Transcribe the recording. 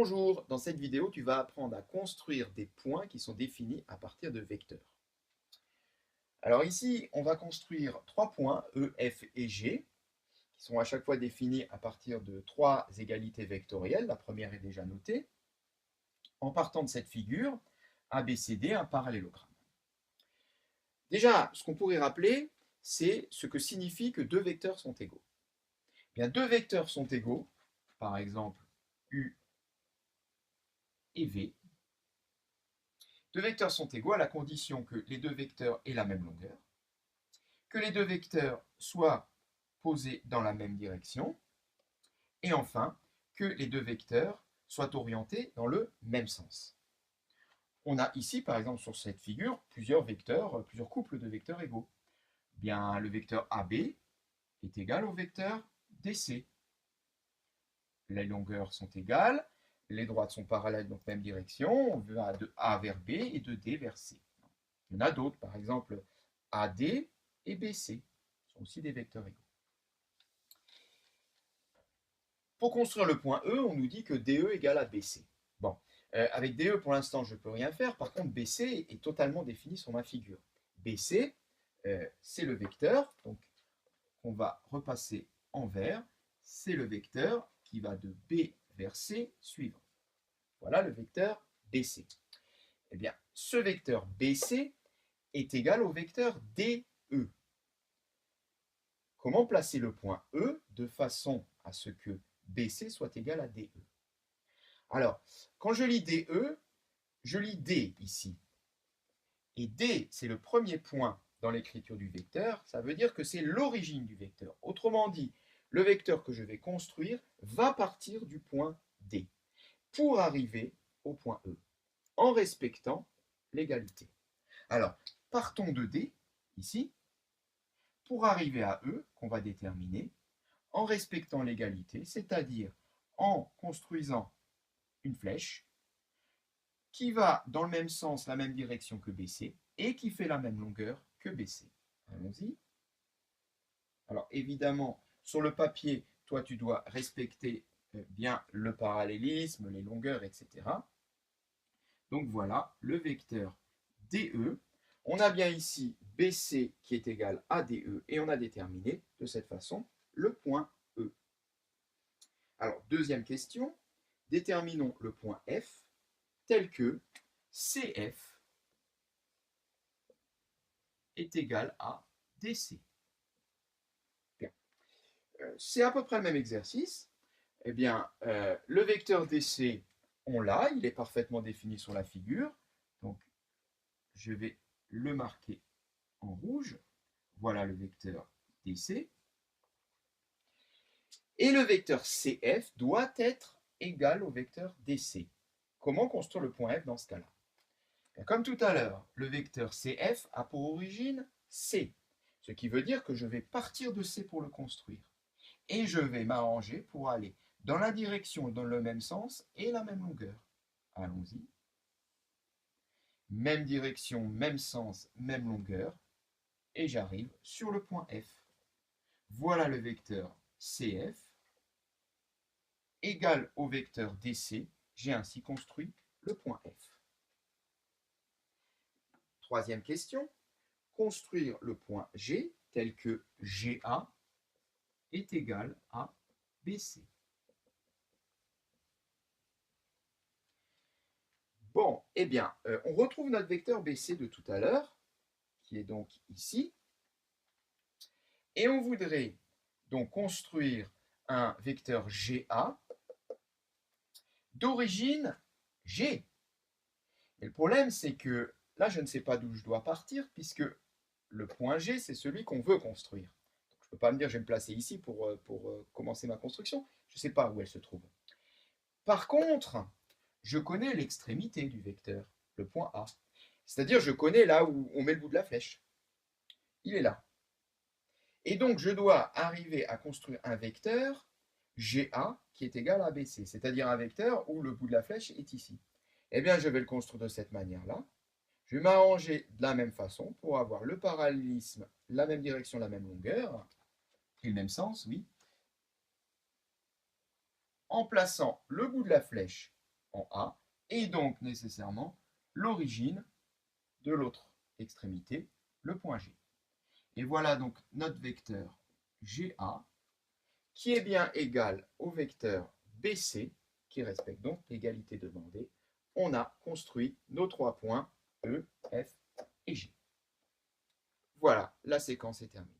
Bonjour, dans cette vidéo, tu vas apprendre à construire des points qui sont définis à partir de vecteurs. Alors ici, on va construire trois points, E, F et G, qui sont à chaque fois définis à partir de trois égalités vectorielles. La première est déjà notée. En partant de cette figure, ABCD, un parallélogramme. Déjà, ce qu'on pourrait rappeler, c'est ce que signifie que deux vecteurs sont égaux. Bien, deux vecteurs sont égaux, par exemple U et V. Deux vecteurs sont égaux à la condition que les deux vecteurs aient la même longueur, que les deux vecteurs soient posés dans la même direction, et enfin, que les deux vecteurs soient orientés dans le même sens. On a ici, par exemple, sur cette figure, plusieurs vecteurs, plusieurs couples de vecteurs égaux. Bien, le vecteur AB est égal au vecteur DC. Les longueurs sont égales, les droites sont parallèles, donc même direction, on va de A vers B et de D vers C. Il y en a d'autres, par exemple AD et BC sont aussi des vecteurs égaux. Pour construire le point E, on nous dit que DE égale à BC. Bon, avec DE, pour l'instant, je ne peux rien faire. Par contre, BC est totalement défini sur ma figure. BC, c'est le vecteur, donc on va repasser en vert. C'est le vecteur qui va de B vers C suivant. Voilà le vecteur BC. Eh bien, ce vecteur BC est égal au vecteur DE. Comment placer le point E de façon à ce que BC soit égal à DE? Alors, quand je lis DE, je lis D ici. Et D, c'est le premier point dans l'écriture du vecteur, ça veut dire que c'est l'origine du vecteur. Autrement dit, le vecteur que je vais construire va partir du point D pour arriver au point E, en respectant l'égalité. Alors, partons de D, ici, pour arriver à E, qu'on va déterminer, en respectant l'égalité, c'est-à-dire en construisant une flèche qui va dans le même sens, la même direction que BC, et qui fait la même longueur que BC. Allons-y. Alors évidemment, sur le papier, toi tu dois respecter bien le parallélisme, les longueurs, etc. Donc voilà le vecteur DE. On a bien ici BC qui est égal à DE et on a déterminé de cette façon le point E. Alors deuxième question, déterminons le point F tel que CF est égal à DC. Bien. C'est à peu près le même exercice. Eh bien, le vecteur DC, on l'a, il est parfaitement défini sur la figure. Donc, je vais le marquer en rouge. Voilà le vecteur DC. Et le vecteur CF doit être égal au vecteur DC. Comment construire le point F dans ce cas-là? Comme tout à l'heure, le vecteur CF a pour origine C, ce qui veut dire que je vais partir de C pour le construire. Et je vais m'arranger pour aller dans la direction, dans le même sens et la même longueur. Allons-y. Même direction, même sens, même longueur. Et j'arrive sur le point F. Voilà le vecteur CF égal au vecteur DC. J'ai ainsi construit le point F. Troisième question. Construire le point G tel que GA est égal à BC. Bon, eh bien, on retrouve notre vecteur BC de tout à l'heure, qui est donc ici. Et on voudrait donc construire un vecteur GA d'origine G. Et le problème, c'est que là, je ne sais pas d'où je dois partir, puisque le point G, c'est celui qu'on veut construire. Donc, je ne peux pas me dire, je vais me placer ici pour commencer ma construction. Je ne sais pas où elle se trouve. Par contre, je connais l'extrémité du vecteur, le point A. C'est-à-dire, je connais là où on met le bout de la flèche. Il est là. Et donc, je dois arriver à construire un vecteur GA qui est égal à BC, c'est-à-dire un vecteur où le bout de la flèche est ici. Eh bien, je vais le construire de cette manière-là. Je vais m'arranger de la même façon pour avoir le parallélisme, la même direction, la même longueur, et le même sens, oui, en plaçant le bout de la flèche en A, et donc nécessairement l'origine de l'autre extrémité, le point G. Et voilà donc notre vecteur GA, qui est bien égal au vecteur BC, qui respecte donc l'égalité demandée. On a construit nos 3 points E, F et G. Voilà, la séquence est terminée.